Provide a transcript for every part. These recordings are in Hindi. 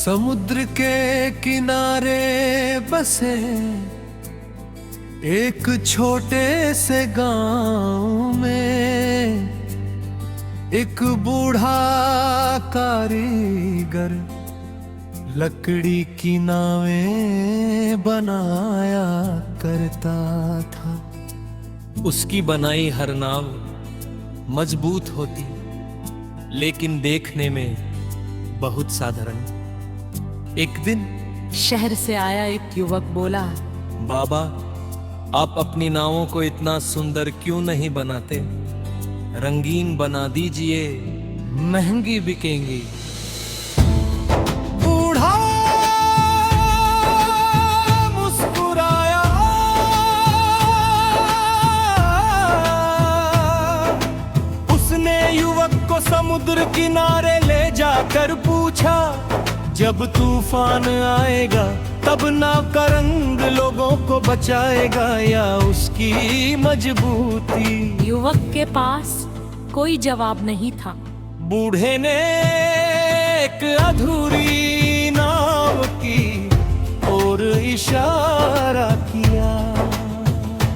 समुद्र के किनारे बसे एक छोटे से गांव में एक बूढ़ा कारीगर लकड़ी की नावें बनाया करता था। उसकी बनाई हर नाव मजबूत होती, लेकिन देखने में बहुत साधारण। एक दिन शहर से आया एक युवक बोला, बाबा, आप अपनी नावों को इतना सुंदर क्यों नहीं बनाते? रंगीन बना दीजिए, महंगी बिकेंगी। बूढ़ा मुस्कुराया, उसने युवक को समुद्र किनारे ले जाकर पूछा, जब तूफान आएगा तब नाव का रंग लोगों को बचाएगा या उसकी मजबूती? युवक के पास कोई जवाब नहीं था। बूढ़े ने एक अधूरी नाव की ओर इशारा किया।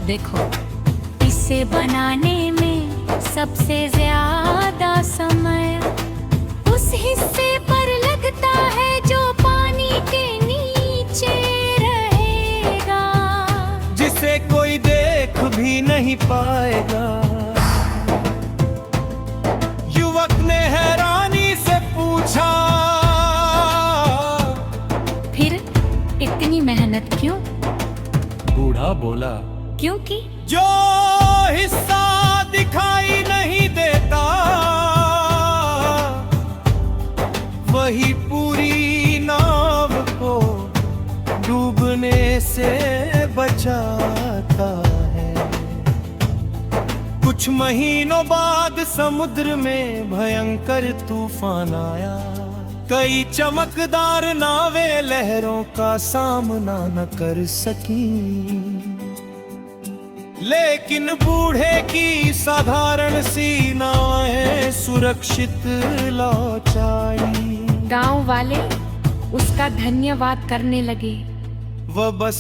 देखो, इसे बनाने में सबसे ज्यादा समय उस हिस्से पर लगता है जो पानी के नीचे रहेगा, जिसे कोई देख भी नहीं पाएगा। युवक ने हैरानी से पूछा, फिर इतनी मेहनत क्यों? बूढ़ा बोला, क्योंकि जो हिस्सा दिखाई नहीं देता वही पूरी नाव को डूबने से बचाता है। कुछ महीनों बाद समुद्र में भयंकर तूफान आया। कई चमकदार नावें लहरों का सामना न कर सकी, लेकिन बूढ़े की साधारण सी नावें सुरक्षित लौट आई। गांव वाले उसका धन्यवाद करने लगे। वह बस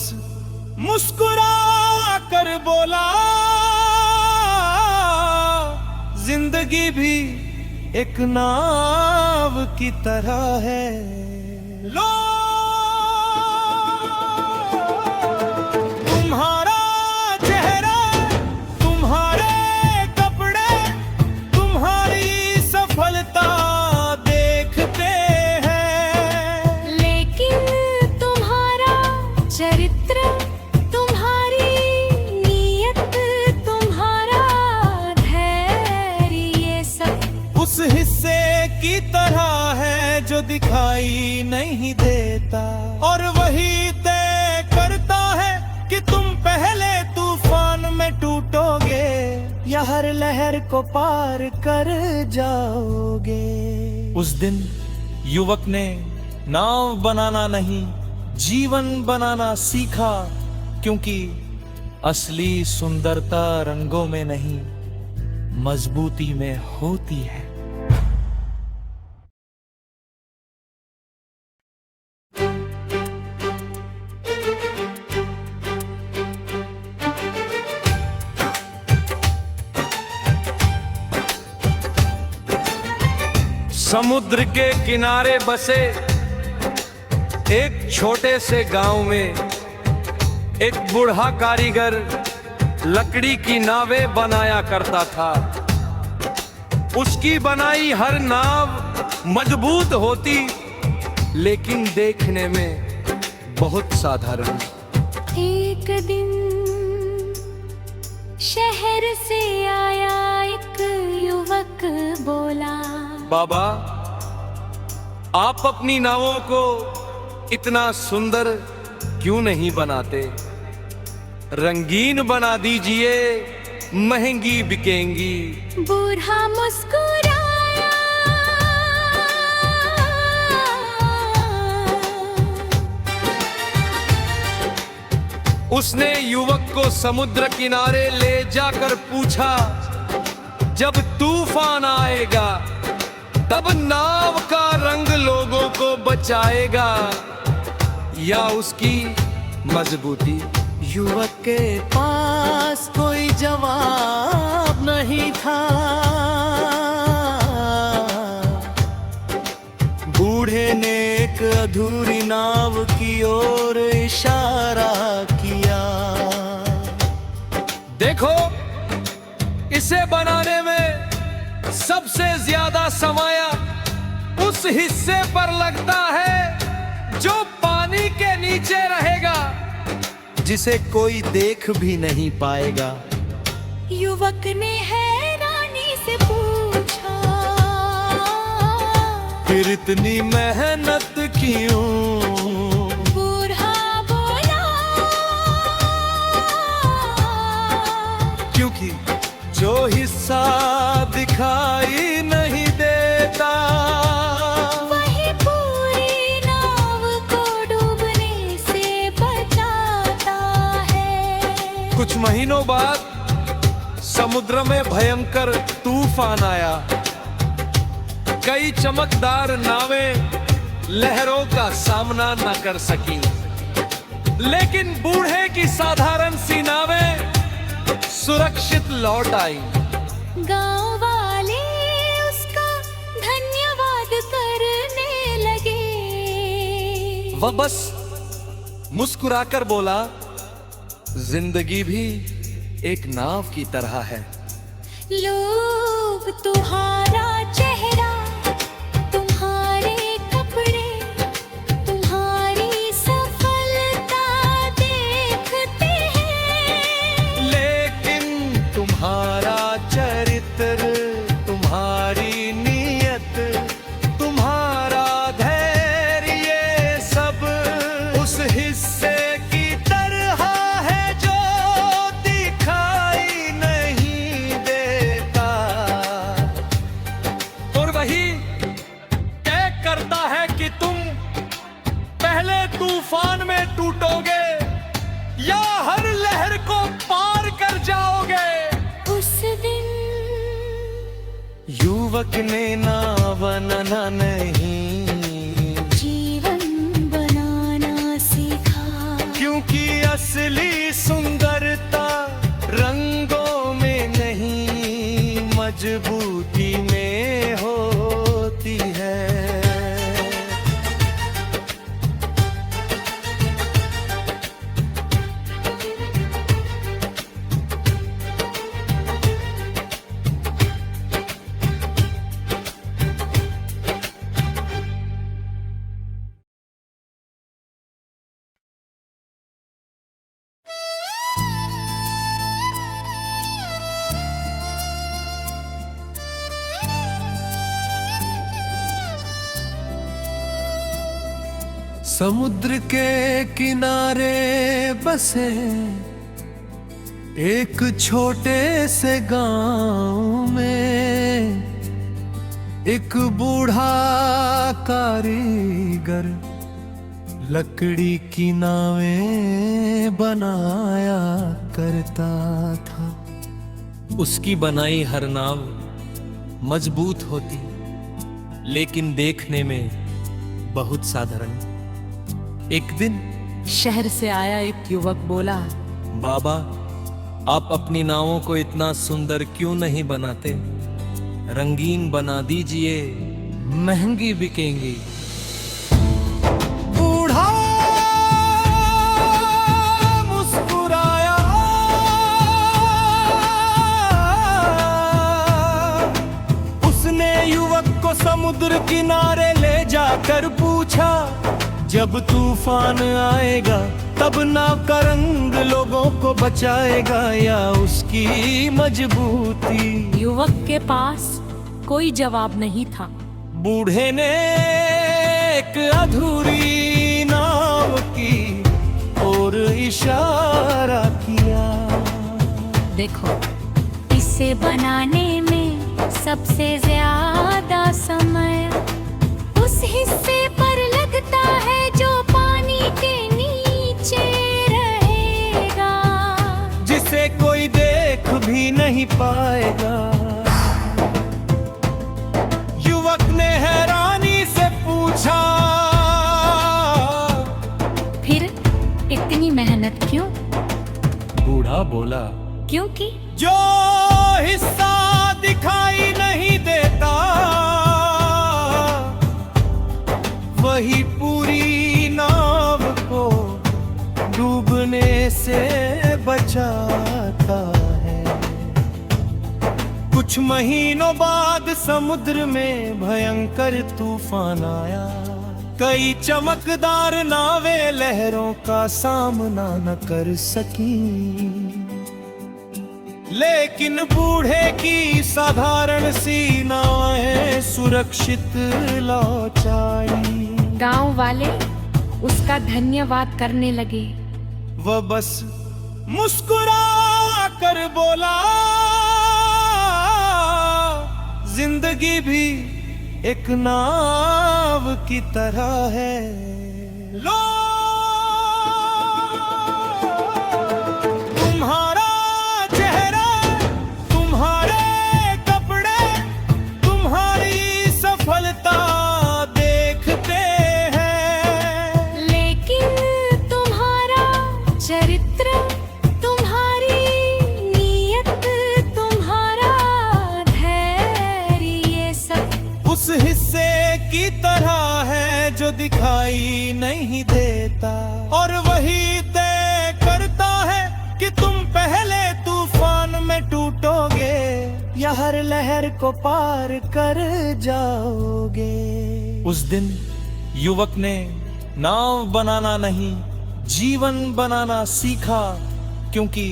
मुस्कुरा कर बोला, जिंदगी भी एक नाव की तरह है। लो, तुम्हारा चेहरा, तुम्हारे कपड़े, तुम्हारी सफलता देखते हैं, लेकिन तुम्हारा चरित्र, तुम्हारी नीयत, तुम्हारा धैर्य, ये सब उस हिस्से की तरह है जो दिखाई नहीं देता, और वही तय करता है कि तुम पहले तूफान में टूटोगे या हर लहर को पार कर जाओगे। उस दिन युवक ने नाव बनाना नहीं, जीवन बनाना सीखा, क्योंकि असली सुंदरता रंगों में नहीं, मजबूती में होती है। समुद्र के किनारे बसे एक छोटे से गांव में एक बूढ़ा कारीगर लकड़ी की नावें बनाया करता था। उसकी बनाई हर नाव मजबूत होती, लेकिन देखने में बहुत साधारण। एक दिन शहर से आया एक युवक बोला, बाबा, आप अपनी नावों को इतना सुंदर क्यों नहीं बनाते? रंगीन बना दीजिए, महंगी बिकेंगी। बूढ़ा मुस्कुराया, उसने युवक को समुद्र किनारे ले जाकर पूछा, जब तूफान आएगा तब नाव का रंग लोगों को बचाएगा या उसकी मजबूती। युवक के पास कोई जवाब नहीं था। बूढ़े ने एक अधूरी नाव की ओर इशारा किया। देखो, इसे बनाने में सबसे ज्यादा समय उस हिस्से पर लगता है जो पानी के नीचे रहेगा, जिसे कोई देख भी नहीं पाएगा। युवक ने हैरानी से पूछा, फिर इतनी मेहनत क्यों? बूढ़ा बोला, क्योंकि जो हिस्सा दिखाई नहीं देता वही पूरी नाव को डूबने से बचाता है। कुछ महीनों बाद समुद्र में भयंकर तूफान आया। कई चमकदार नावें लहरों का सामना न कर सकी, लेकिन बूढ़े की साधारण सी नावें सुरक्षित लौट आई। गांव वाले उसका धन्यवाद करने लगे। वह बस मुस्कुराकर बोला, जिंदगी भी एक नाव की तरह है। लोग तुम्हारा चेहरा, तुम्हारे कपड़े, तुम्हारी सफलता देखते हैं, लेकिन तुम्हारा चरित्र, तुम्हारी नीयत, तुम्हारा धैर्य सब उस हिस्से की तरह है जो दिखाई नहीं देता। और वही तय करता है कि तुम पहले तूफान में टूटोगे या हर लहर को पार कर जाओगे। उस दिन युवक ने नाव बनाना नहीं, जीवन बनाना सीखा। क्योंकि असली सुंदरता रंगों में नहीं, मजबूती में होती है। समुद्र के किनारे बसे एक छोटे से गांव में एक बूढ़ा कारीगर लकड़ी की नावें बनाया करता था। उसकी बनाई हर नाव मजबूत होती, लेकिन देखने में बहुत साधारण। एक दिन शहर से आया एक युवक बोला, बाबा, आप अपनी नावों को इतना सुंदर क्यों नहीं बनाते? रंगीन बना दीजिए, महंगी बिकेंगी। बूढ़ा मुस्कुराया, उसने युवक को समुद्र किनारे ले जाकर पूछा, जब तूफान आएगा तब नाव का रंग लोगों को बचाएगा या उसकी मजबूती? युवक के पास कोई जवाब नहीं था। बूढ़े ने एक अधूरी नाव की ओर इशारा किया। देखो, इसे बनाने में सबसे ज्यादा समय उस हिस्से पर लगता है जो पानी के नीचे रहेगा, जिसे कोई देख भी नहीं पाएगा। युवक ने मेहनत क्यों? बूढ़ा बोला, क्योंकि जो हिस्सा दिखाई नहीं देता वही पूरी नाव को डूबने से बचाता है। कुछ महीनों बाद समुद्र में भयंकर तूफान आया। कई चमकदार नावें लहरों का सामना न कर सकी, लेकिन बूढ़े की साधारण सी नावें सुरक्षित लौट आई। गांव वाले उसका धन्यवाद करने लगे। वह बस मुस्कुरा कर बोला, जिंदगी भी एक नाव की तरह है। लो तुम्हारा चेहरा, तुम्हारे कपड़े, तुम्हारी सफलता देखते हैं, लेकिन तुम्हारा चरित्र, तुम्हारी नीयत, तुम्हारा धैर्य, ये सब उस हिस्से की तरह है जो दिखाई नहीं देता, और वही तय करता है कि तुम पहले तूफान में टूटोगे या हर लहर को पार कर जाओगे। उस दिन युवक ने नाव बनाना नहीं, जीवन बनाना सीखा, क्योंकि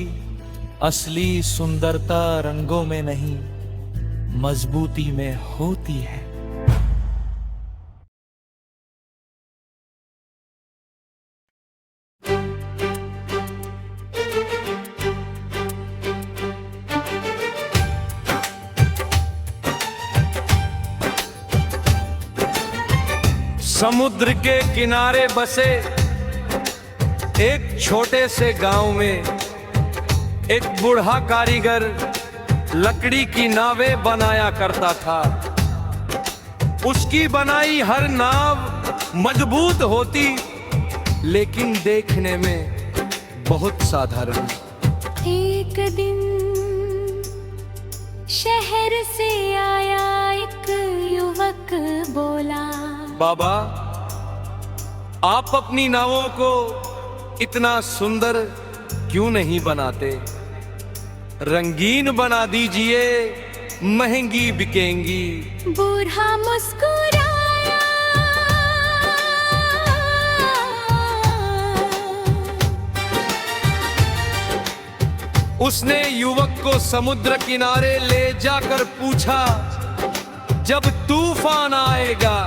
असली सुंदरता रंगों में नहीं, मजबूती में होती है। समुद्र के किनारे बसे एक छोटे से गांव में एक बूढ़ा कारीगर लकड़ी की नावें बनाया करता था। उसकी बनाई हर नाव मजबूत होती, लेकिन देखने में बहुत साधारण। एक दिन शहर से आया एक युवक, बोला, बाबा, आप अपनी नावों को इतना सुंदर क्यों नहीं बनाते? रंगीन बना दीजिए, महंगी बिकेंगी। बूढ़ा मुस्कुराया, उसने युवक को समुद्र किनारे ले जाकर पूछा, जब तूफान आएगा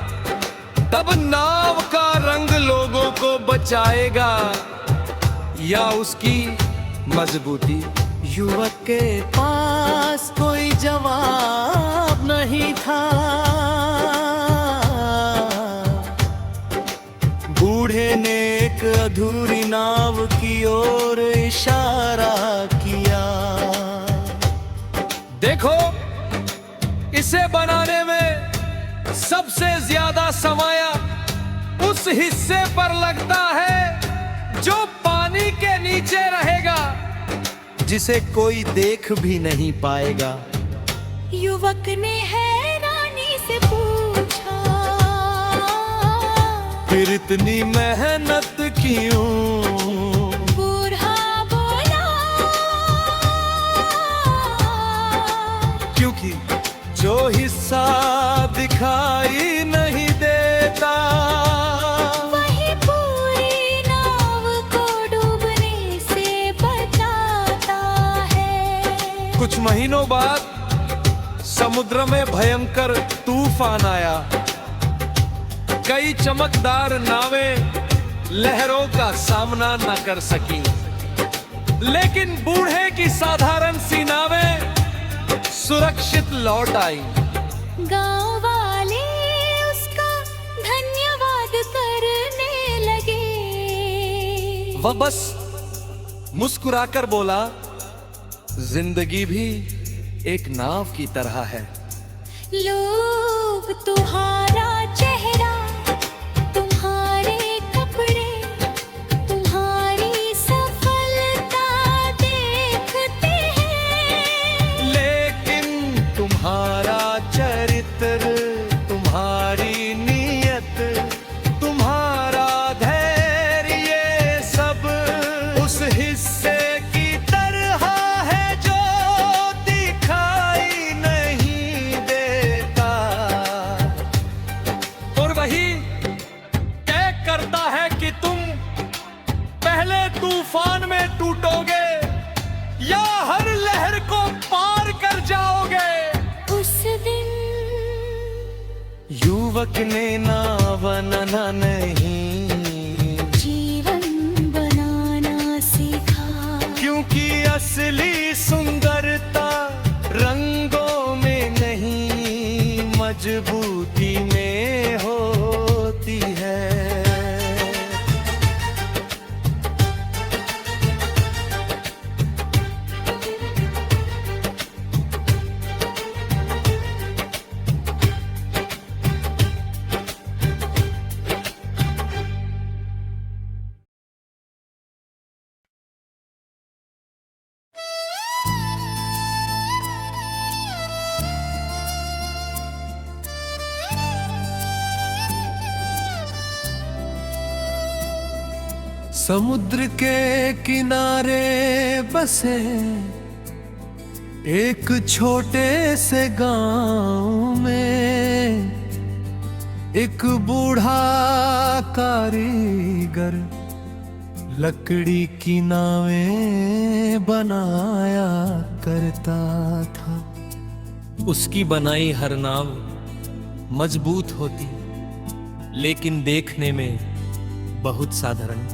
तब नाव का रंग लोगों को बचाएगा या उसकी मजबूती? युवक के पास कोई जवाब नहीं था। बूढ़े ने एक अधूरी नाव की ओर इशारा किया। देखो, इसे बनाने में सबसे ज्यादा समय उस हिस्से पर लगता है जो पानी के नीचे रहेगा, जिसे कोई देख भी नहीं पाएगा। युवक ने हैरानी से पूछा, फिर इतनी मेहनत क्यों? बूढ़ा बोला, क्योंकि जो हिस्सा दिखाई नहीं देता वही पूरी नाव को डूबने से बचाता है। कुछ महीनों बाद समुद्र में भयंकर तूफान आया। कई चमकदार नावें लहरों का सामना न कर सकी, लेकिन बूढ़े की साधारण सी नावें सुरक्षित लौट आई। गांव वाले उसका धन्यवाद करने लगे। वह बस मुस्कुराकर बोला, जिंदगी भी एक नाव की तरह है। लोग तुम्हारा चेहरा, तुम्हारे कपड़े, तुम्हारी पहले तूफान में टूटोगे या हर लहर को पार कर जाओगे। उस दिन युवक ने नाव बनाना नहीं, जीवन बनाना सीखा। क्योंकि असली सुंदरता रंगों में नहीं, मजबूती में होती है। समुद्र के किनारे बसे एक छोटे से गांव में एक बूढ़ा कारीगर लकड़ी की नावें बनाया करता था। उसकी बनाई हर नाव मजबूत होती, लेकिन देखने में बहुत साधारण।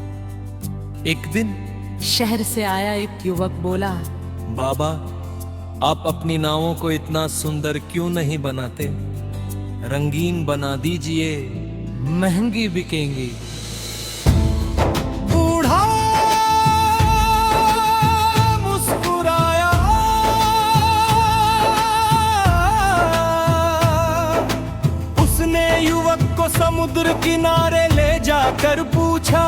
एक दिन शहर से आया एक युवक बोला, बाबा, आप अपनी नावों को इतना सुंदर क्यों नहीं बनाते? रंगीन बना दीजिए, महंगी बिकेंगी। बूढ़ा मुस्कुराया, उसने युवक को समुद्र किनारे ले जाकर पूछा,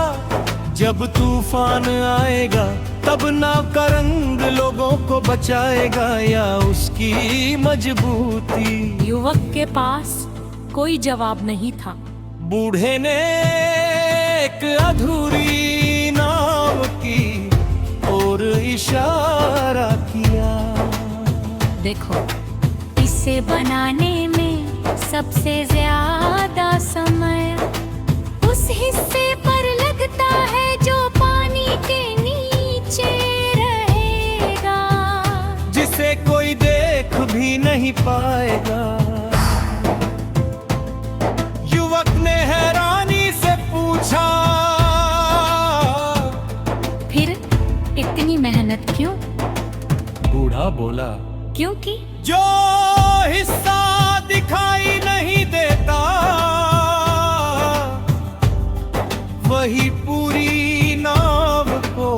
जब तूफान आएगा तब नाव का रंग लोगों को बचाएगा या उसकी मजबूती? युवक के पास कोई जवाब नहीं था। बूढ़े ने एक अधूरी नाव की ओर इशारा किया। देखो, इसे बनाने में सबसे ज्यादा समय उस हिस्से पर लगता है जो पानी के नीचे रहेगा, जिसे कोई देख भी नहीं पाएगा। युवक ने हैरानी से पूछा, फिर इतनी मेहनत क्यों? बूढ़ा बोला, क्योंकि जो हिस्सा दिखाई नहीं देता वही पूरी नाव को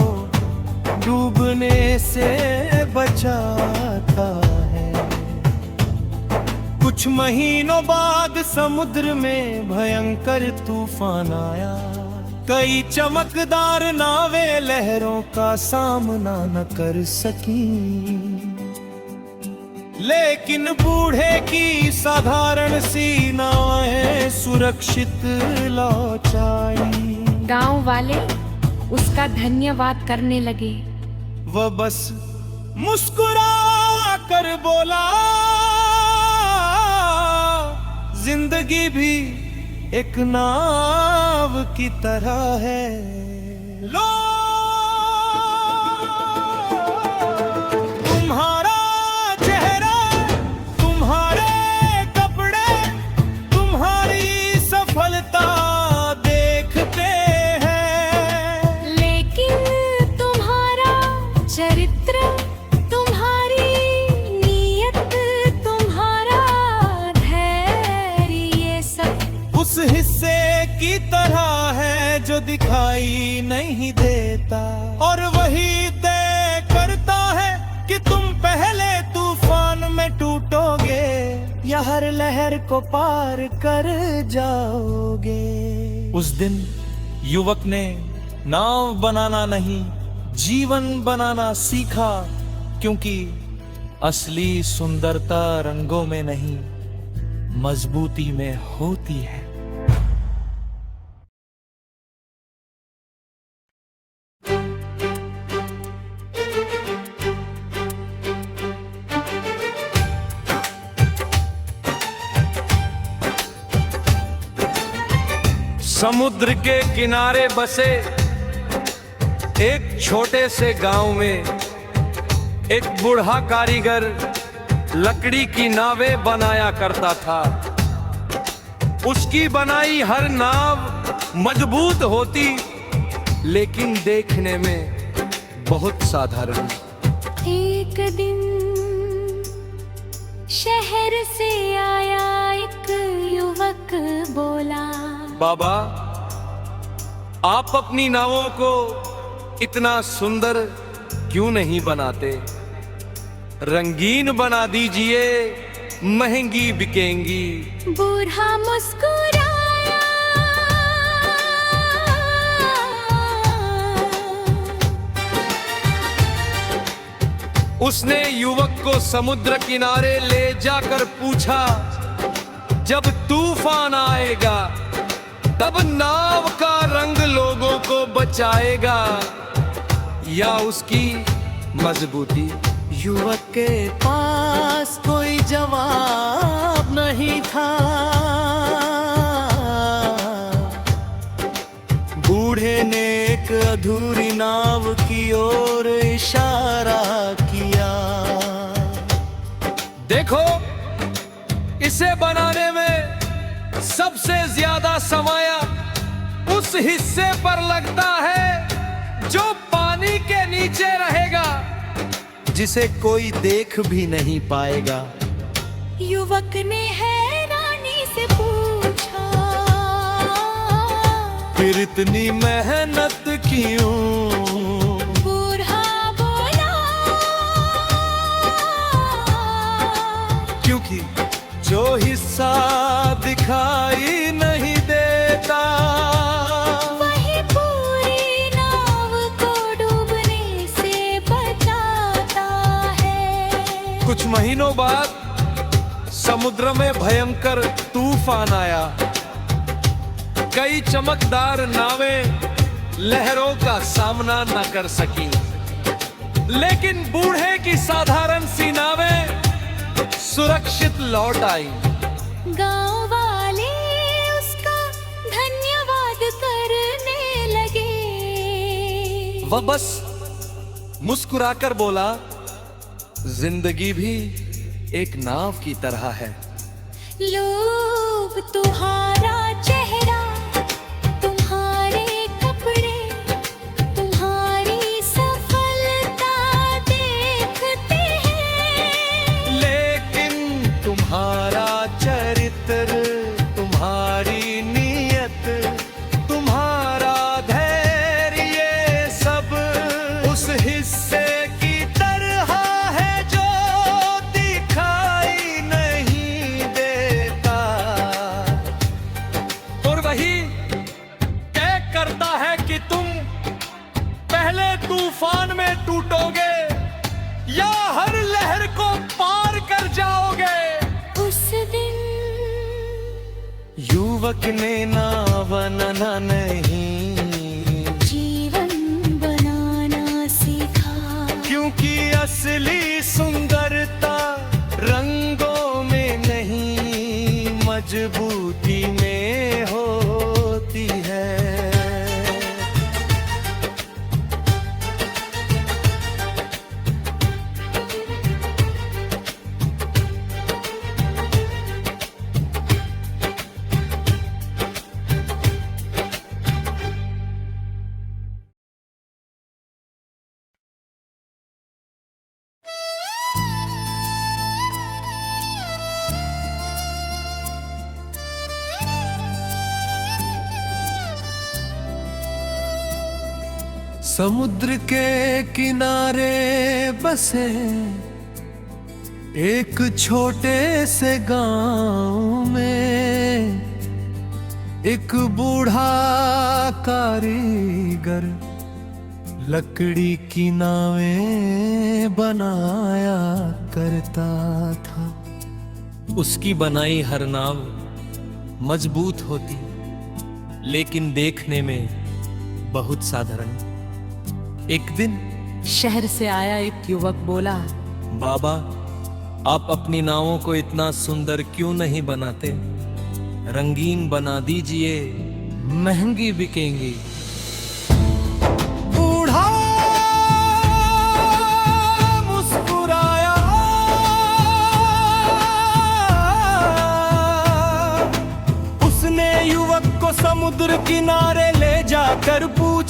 डूबने से बचाता है। कुछ महीनों बाद समुद्र में भयंकर तूफान आया। कई चमकदार नावें लहरों का सामना न कर सकी, लेकिन बूढ़े की साधारण सी नावें सुरक्षित लौट आई। गांव वाले उसका धन्यवाद करने लगे। वह बस मुस्कुरा कर बोला, जिंदगी भी एक नाव की तरह है। लो, तुम्हारा चेहरा, तुम्हारे कपड़े, तुम्हारी सफलता देखते हैं, लेकिन तुम्हारा चरित्र, तुम्हारी नीयत, तुम्हारा धैर्य, ये सब उस हिस्से की तरह है जो दिखाई नहीं देता, और वही तय करता है कि तुम पहले तूफान में टूटोगे या हर लहर को पार कर जाओगे। उस दिन युवक ने नाव बनाना नहीं, जीवन बनाना सीखा, क्योंकि असली सुंदरता रंगों में नहीं, मजबूती में होती है। समुद्र के किनारे बसे एक छोटे से गांव में एक बूढ़ा कारीगर लकड़ी की नावें बनाया करता था। उसकी बनाई हर नाव मजबूत होती, लेकिन देखने में बहुत साधारण। एक दिन शहर से आया एक युवक बोला, बाबा, आप अपनी नावों को इतना सुंदर क्यों नहीं बनाते? रंगीन बना दीजिए, महंगी बिकेंगी। बूढ़ा मुस्कुराया, उसने युवक को समुद्र किनारे ले जाकर पूछा, जब तूफान आएगा तब नाव का रंग लोगों को बचाएगा या उसकी मजबूती? युवक के पास कोई जवाब नहीं था। बूढ़े ने एक अधूरी नाव की ओर इशारा किया। देखो, इसे बनाने में सबसे ज्यादा समय उस हिस्से पर लगता है जो पानी के नीचे रहेगा, जिसे कोई देख भी नहीं पाएगा। युवक ने हैरानी से पूछा, फिर इतनी मेहनत क्यों? बूढ़ा बोला, क्योंकि जो हिस्सा दिखाई नहीं देता, वही पूरी नाव को डूबने से बचाता है। कुछ महीनों बाद समुद्र में भयंकर तूफान आया। कई चमकदार नावें लहरों का सामना न कर सकी, लेकिन बूढ़े की साधारण सी नावें सुरक्षित लौट आई। गांव वाले उसका धन्यवाद करने लगे। वह बस मुस्कुराकर बोला, जिंदगी भी एक नाव की तरह है। लोग तुम्हारा चेहरा, तुम्हारे कपड़े, तुम्हारी सफलता देखते हैं, लेकिन तुम्हारा चरित्र, तुम्हारी नीयत, तुम्हारा धैर्य, ये सब उस हिस्से की तरह है जो दिखाई नहीं देता। और वही तय करता है कि तुम पहले तूफान में टूटोगे या हर लहर को पार कर जाओगे। उस दिन युवक ने नाव बनाना नहीं, जीवन बनाना सीखा। क्योंकि असली सुंदरता रंगों में नहीं, मजबूती में होती है। समुद्र के किनारे बसे एक छोटे से गांव में एक बूढ़ा कारीगर लकड़ी की नावें बनाया करता था। उसकी बनाई हर नाव मजबूत होती, लेकिन देखने में बहुत साधारण। एक दिन शहर से आया एक युवक बोला, बाबा, आप अपनी नावों को इतना सुंदर क्यों नहीं बनाते? रंगीन बना दीजिए, महंगी बिकेंगी। बूढ़ा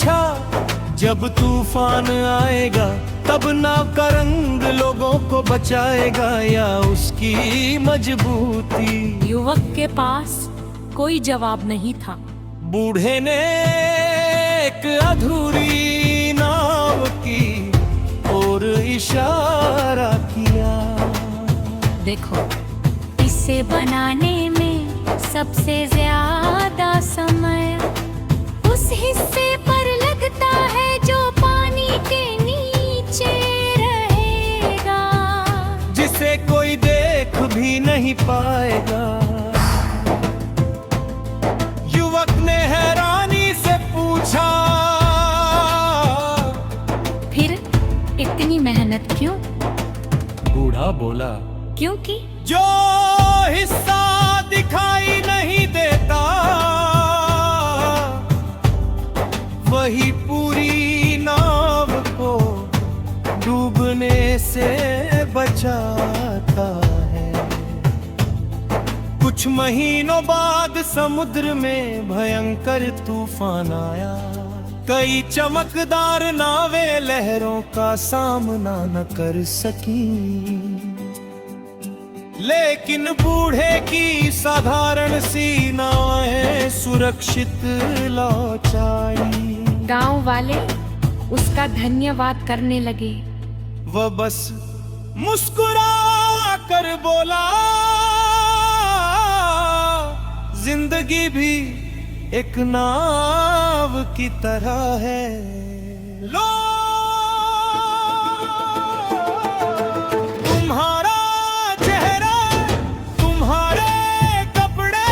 पूछा, जब तूफान आएगा तब नाव का रंग लोगों को बचाएगा या उसकी मजबूती। युवक के पास कोई जवाब नहीं था। बूढ़े ने एक अधूरी नाव की ओर इशारा किया। देखो, इसे बनाने में सबसे ज्यादा समय उस हिस्से पर लगता है जो पानी के नीचे रहेगा, जिसे कोई देख भी नहीं पाएगा। युवक ने हैरानी से पूछा, फिर इतनी मेहनत क्यों? बूढ़ा बोला, क्योंकि जो हिस्सा दिखाई नहीं देता वही पूरी नाव को डूबने से बचाता है। कुछ महीनों बाद समुद्र में भयंकर तूफान आया। कई चमकदार नावें लहरों का सामना न कर सकी, लेकिन बूढ़े की साधारण सी नावें सुरक्षित लौट आई। गांव वाले उसका धन्यवाद करने लगे। वह बस मुस्कुरा कर बोला, जिंदगी भी एक नाव की तरह है। लो तुम्हारा चेहरा, तुम्हारे कपड़े,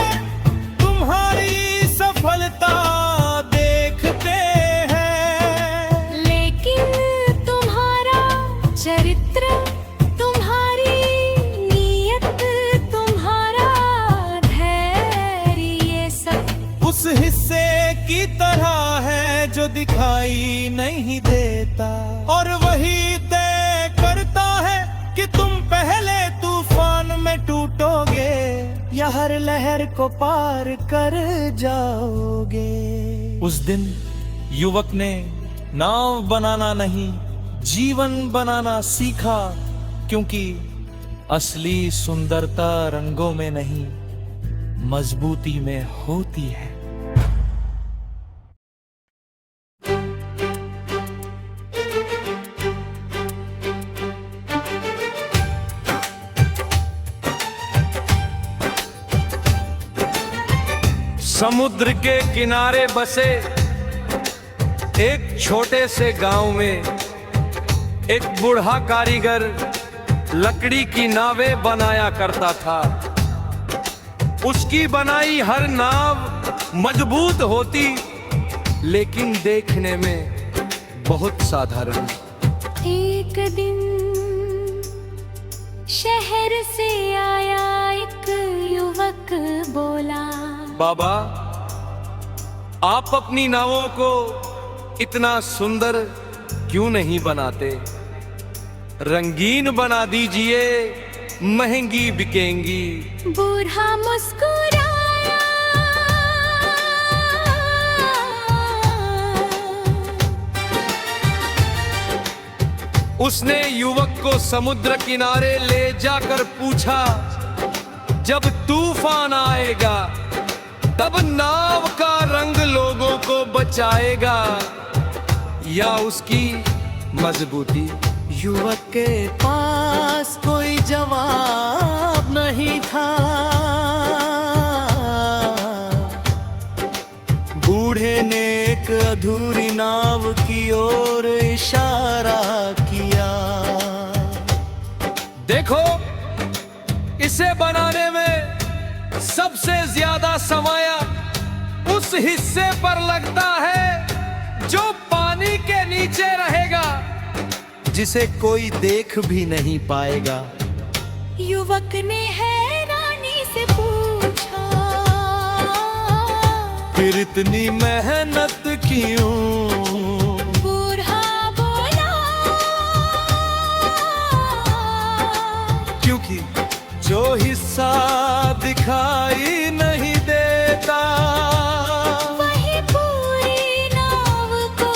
तुम्हारी सफलता देखते हैं, लेकिन तुम्हारा चरित्र, तुम्हारी नीयत, तुम्हारा धैर्य, ये सब उस हिस्से की तरह है जो दिखाई नहीं देता, और वही तय करता है कि तुम पहले तूफान में टूटोगे या हर लहर को पार कर जाओगे। उस दिन युवक ने नाव बनाना नहीं, जीवन बनाना सीखा, क्योंकि असली सुंदरता रंगों में नहीं, मजबूती में होती है। समुद्र के किनारे बसे एक छोटे से गांव में एक बूढ़ा कारीगर लकड़ी की नावें बनाया करता था। उसकी बनाई हर नाव मजबूत होती, लेकिन देखने में बहुत साधारण। एक दिन शहर से आया एक युवक, बोला, बाबा, आप अपनी नावों को इतना सुंदर क्यों नहीं बनाते? रंगीन बना दीजिए, महंगी बिकेंगी। बूढ़ा मुस्कुराया, उसने युवक को समुद्र किनारे ले जाकर पूछा, जब तूफान आएगा तब नाव का रंग लोगों को बचाएगा या उसकी मजबूती? युवक के पास कोई जवाब नहीं था। बूढ़े ने एक अधूरी नाव की ओर इशारा किया। देखो, इसे बनाने में सबसे ज्यादा समय उस हिस्से पर लगता है जो पानी के नीचे रहेगा, जिसे कोई देख भी नहीं पाएगा। युवक ने हैरानी से पूछा, फिर इतनी मेहनत क्यों? बूढ़ा बोला, क्योंकि जो हिस्सा दिखाई नहीं देता वही पूरी नाव को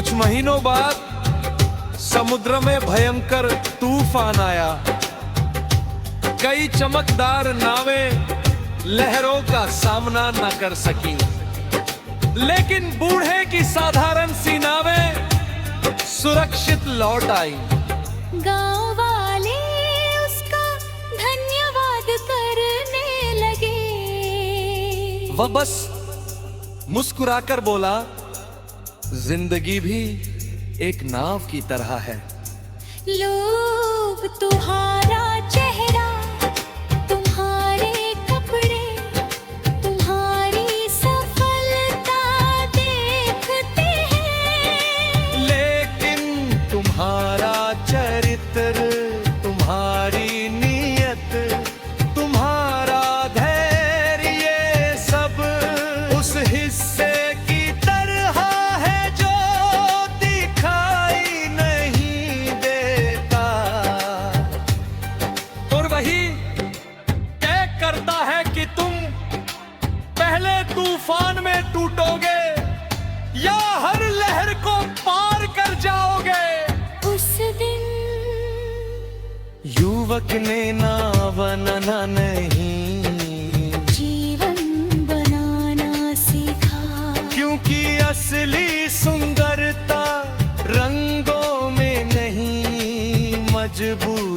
कुछ महीनों बाद समुद्र में भयंकर तूफान आया। कई चमकदार नावें लहरों का सामना न कर सकी, लेकिन बूढ़े की साधारण सी नावें सुरक्षित लौट आई। गांव वाले उसका धन्यवाद करने लगे। वह बस मुस्कुराकर बोला, जिंदगी भी एक नाव की तरह है। लोग तुम्हारा चेहरा, तुम्हारे कपड़े, तुम्हारी सफलता देखते हैं, लेकिन तुम्हारा चरित्र, तुम्हारी नीयत, तुम्हारा धैर्य सब उस हिस्से की तरह है जो दिखाई नहीं देता। और वही तय करता है कि तुम पहले तूफान में टूटोगे या हर लहर को पार कर जाओगे। उस दिन युवक ने नाव बनाना नहीं, जीवन बनाना सीखा। क्योंकि असली सुंदरता रंगों में नहीं, मजबूत